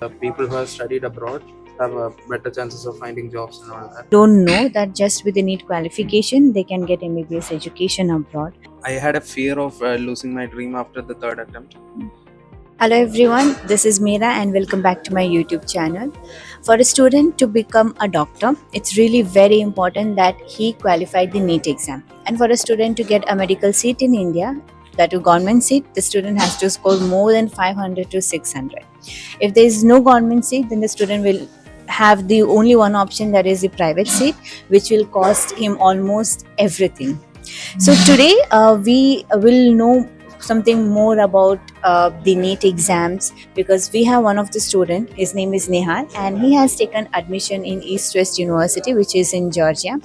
people who have studied abroad have better chances of finding jobs and all that. Don't know that just with the NEET qualification they can get MBBS education abroad. I had a fear of losing my dream after the third attempt. Hello everyone, this is Meera and welcome back to my YouTube channel. For a student to become a doctor, it's really very important that he qualified the NEET exam. And for a student to get a medical seat in India, that a government seat, the student has to score more than 500 to 600. If there is no government seat, then the student will have the only one option, that is the private seat, which will cost him almost everything. So today we will know something more about the NEET exams, because we have one of the student. His name is Nehal and he has taken admission in East West University, which is in Georgia.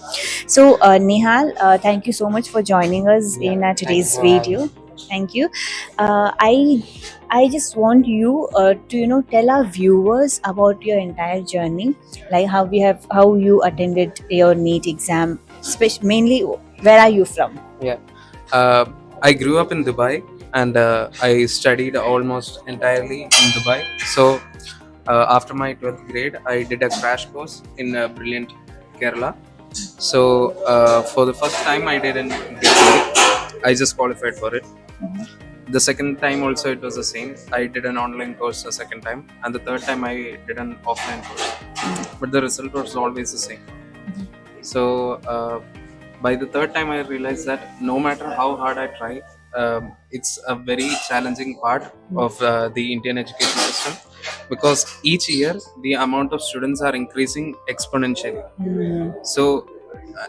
So Nehal, thank you so much for joining us in today's video. Thank you. I just want you to tell our viewers about your entire journey, like how you attended your NEET exam, mainly where are you from? Yeah, I grew up in Dubai and I studied almost entirely in Dubai. So after my 12th grade, I did a crash course in brilliant Kerala. So for the first time, I didn't get it. I just qualified for it. The second time also it was the same. I did an online course the second time, and the third time I did an offline course. But the result was always the same. So by the third time I realized that no matter how hard I try, it's a very challenging part of the Indian education system, because each year the amount of students are increasing exponentially. So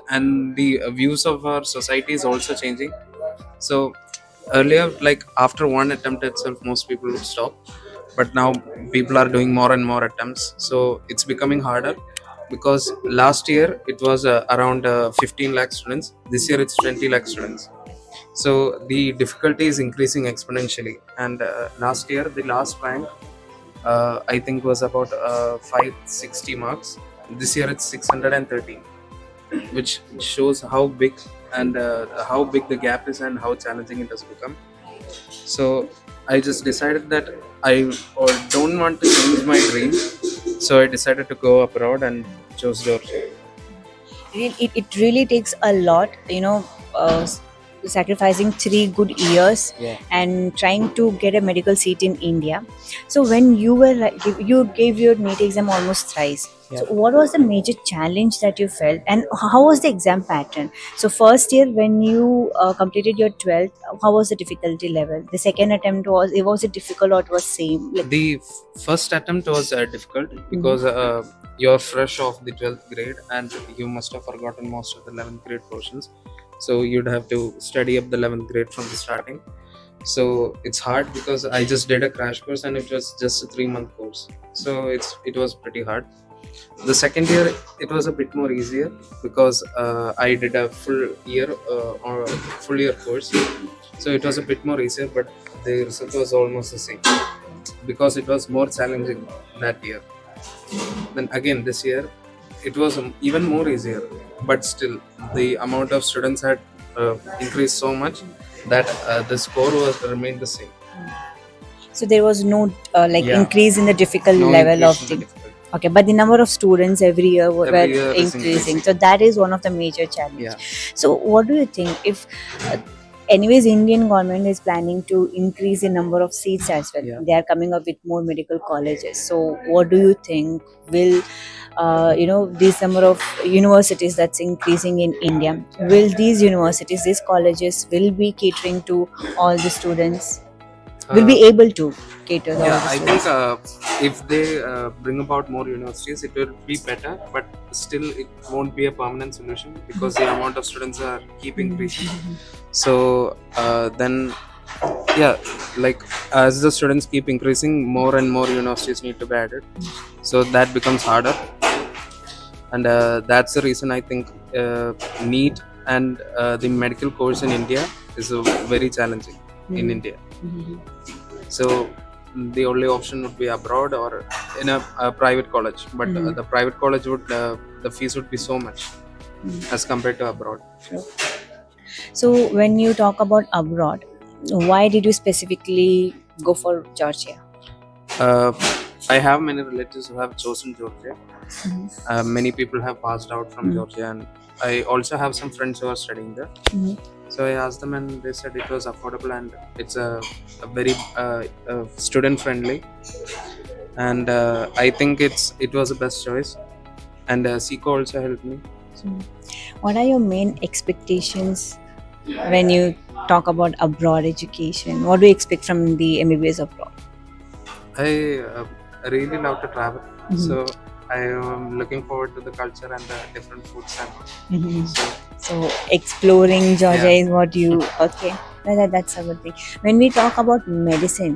and the views of our society is also changing. So earlier, like after one attempt itself, most people would stop, but now people are doing more and more attempts, so it's becoming harder. Because last year it was around 15 lakh students, this year it's 20 lakh students, so the difficulty is increasing exponentially. And last year the last rank I think was about 560 marks. This year it's 613, which shows how big and how big the gap is and how challenging it has become. So I just decided that I don't want to change my dream, so I decided to go abroad and chose Georgia. It really takes a lot, sacrificing 3 good years and trying to get a medical seat in India. So when you gave your NEET exam almost thrice. So what was the major challenge that you felt, and how was the exam pattern? So first year when you completed your 12th, how was the difficulty level? The second attempt, was it difficult or it was same? Like, The first attempt was difficult because you're fresh off the 12th grade and you must have forgotten most of the 11th grade portions, so you'd have to study up the 11th grade from the starting. So it's hard because I just did a crash course and it was just a 3-month course, so it was pretty hard. The second year it was a bit more easier because I did a full year course, so it was a bit more easier, but the result was almost the same because it was more challenging that year. Then again this year it was even more easier, but still the amount of students had increased so much that the score was remained the same. so there was no Yeah. increase in the difficult No level of increase in the. the difficulty. Okay, but the number of students every year were Every year is increasing. So that is one of the major challenges. Yeah. So what do you think, if anyways Indian government is planning to increase the number of seats as well? Yeah. They are coming up with more medical colleges. So what do you think, will this number of universities that's increasing in India, will these universities, these colleges will be catering to all the students, will be able to cater to all Yeah, the I students? think if they bring about more universities, it will be better, but still it won't be a permanent solution because the amount of students are keep increasing. So then, yeah, like as the students keep increasing, more and more universities need to be added. So that becomes harder, and that's the reason I think NEET and the medical course in India is very challenging in India. So the only option would be abroad or in a private college, but the private college would the fees would be so much as compared to abroad. So when you talk about abroad, why did you specifically go for Georgia? I have many relatives who have chosen Georgia. Mhm. Many people have passed out from Mm. Georgia, and I also have some friends who are studying there. Mhm. So I asked them, and they said it was affordable and it's a very student friendly. And I think it was the best choice. And Seco also helped me. So Mm. What are your main expectations when you talk about abroad education? What do you expect from the MBBS abroad? I really love to travel. Mhm. So I am looking forward to the culture and the different foods and Mhm. so So exploring Georgia yeah. is what you okay. That's a good thing. When we talk about medicine,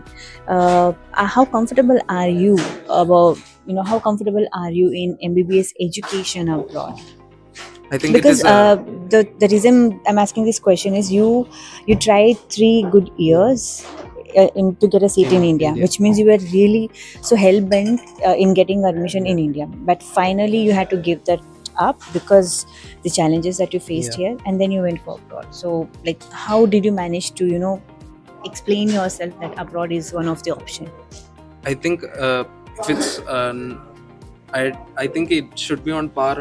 how comfortable are you about how comfortable are you in MBBS education abroad? I think it Because is a the reason I'm asking this question is you tried 3 good years to get a seat in in India, India. which means you were really so hell bent in getting admission in India, but finally you had to give that up because the challenges that you faced Yeah. here, and then you went for abroad. So like, how did you manage to explain yourself that abroad is one of the option? I think if it's I think it should be on par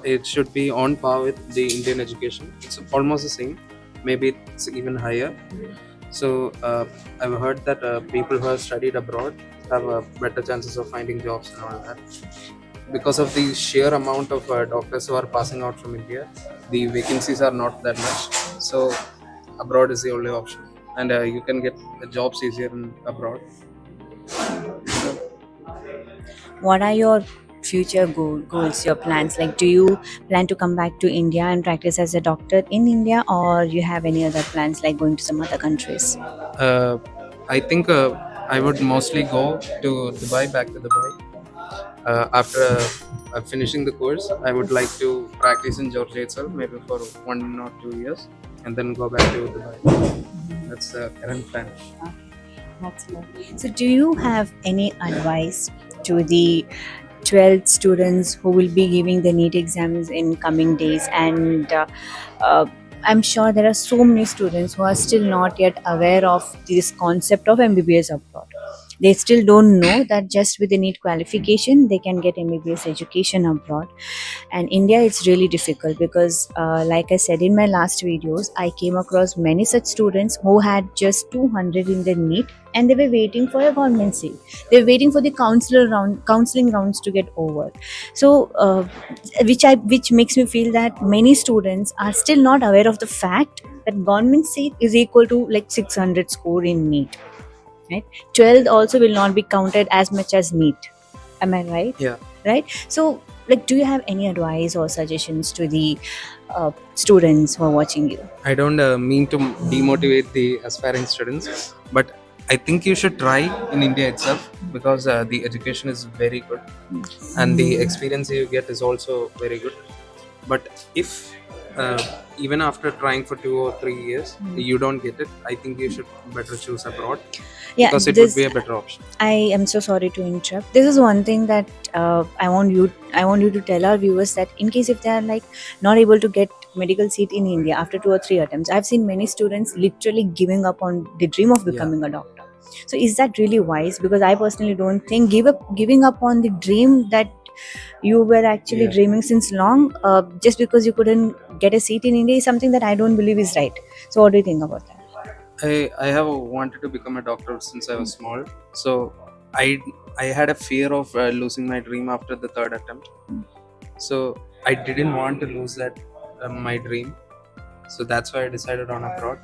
it should be on par with the Indian education. It's almost the same. Maybe it's even higher. So I've heard that people who have studied abroad have better chances of finding jobs and all that because of the sheer amount of doctors who are passing out from India. The vacancies are not that much. So abroad is the only option, and you can get jobs easier in abroad. So What are your future goals, your plans? Like, do you plan to come back to India and practice as a doctor in India, or you have any other plans like going to some other countries? uh, I think I would mostly go to Dubai, back to Dubai. After finishing the course, I would like to practice in Georgia itself, maybe for 1 or 2 years, and then go back to Dubai. That's the current plan. Okay, that's lovely. So, do you have any advice to the 12th students who will be giving the NEET exams in coming days? And uh, I'm sure there are so many students who are still not yet aware of this concept of MBBS abroad. They still don't know that just with the NEET qualification, they can get MBBS education abroad. And India, it's really difficult because, like I said in my last videos, I came across many such students who had just 200 in their NEET and they were waiting for a government seat. They were waiting for the counseling rounds to get over. So, which makes me feel that many students are still not aware of the fact that government seat is equal to like 600 score in NEET. Right, 12th also will not be counted as much as NEET. Am I right? Yeah, Right. So, like, do you have any advice or suggestions to the students who are watching you? I don't mean to demotivate the aspiring students, but I think you should try in India itself because the education is very good and the experience you get is also very good. But if uh, even after trying for 2 or 3 years you don't get it, I think you should better choose abroad Yeah, because it would this be a better option. I am so sorry to interrupt. This is one thing that I want you to tell our viewers that in case if they are like not able to get medical seat in India after 2 or 3 attempts, I've seen many students literally giving up on the dream of Yeah, becoming a doctor. So is that really wise? Because I personally don't think giving up on the dream that you were actually yeah. dreaming since long, just because you couldn't get a seat in India is something that I don't believe is right. So what do you think about that? I have wanted to become a doctor since I was small. So I had a fear of losing my dream after the third attempt. So I didn't want to lose that my dream. So that's why I decided on abroad.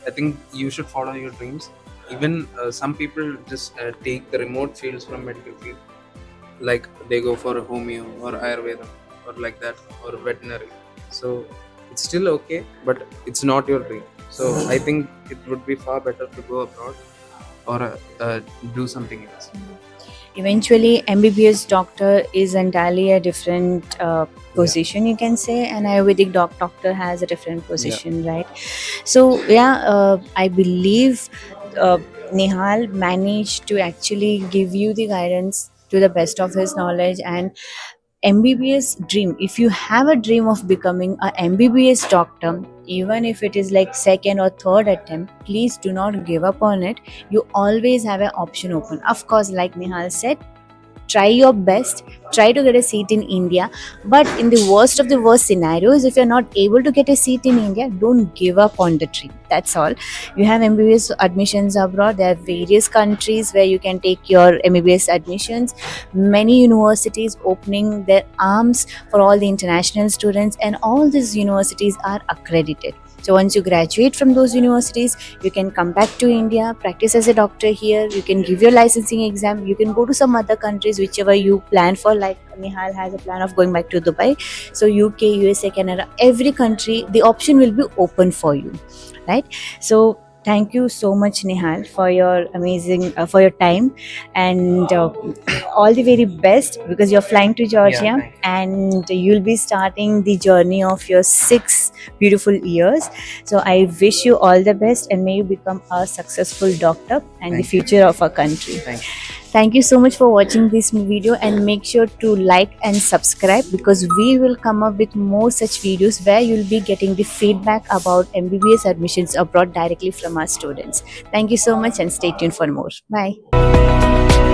I think you should follow your dreams. Even some people just take the remote fields from medical field, like they go for a homeo or Ayurveda or like that or veterinary. So it's still okay, but it's not your dream. So I think it would be far better to go abroad or do something else. Eventually, MBBS doctor is entirely a different Yeah, position, you can say, and Ayurvedic doctor has a different yeah, position, right? So, yeah, I believe uh, Nihal managed to actually give you the guidance to the best of his knowledge. And MBBS dream, if you have a dream of becoming a MBBS doctor, even if it is like second or third attempt, please do not give up on it. You always have an option open. Of course, like Nihal said, try your best, try to get a seat in India. But in the worst of the worst scenarios, if you're not able to get a seat in India, don't give up on the dream. That's all. You have MBBS admissions abroad. There are various countries where you can take your MBBS admissions. Many universities opening their arms for all the international students, and all these universities are accredited. So once you graduate from those universities, you can come back to India, practice as a doctor here. You can give your licensing exam. You can go to some other countries, whichever you plan for. Like Nihal has a plan of going back to Dubai. So UK, USA, Canada, every country, the option will be open for you, right? So thank you so much, Nihal, for your amazing for your time, and all the very best, because you're flying to Georgia, thank you. and you'll be starting the journey of your 6 beautiful years. So I wish you all the best, and may you become a successful doctor and the Thank you. future of our country. Thank you. Thank you so much for watching this video, and make sure to like and subscribe, because we will come up with more such videos where you'll be getting the feedback about MBBS admissions abroad directly from our students. Thank you so much, and stay tuned for more. Bye.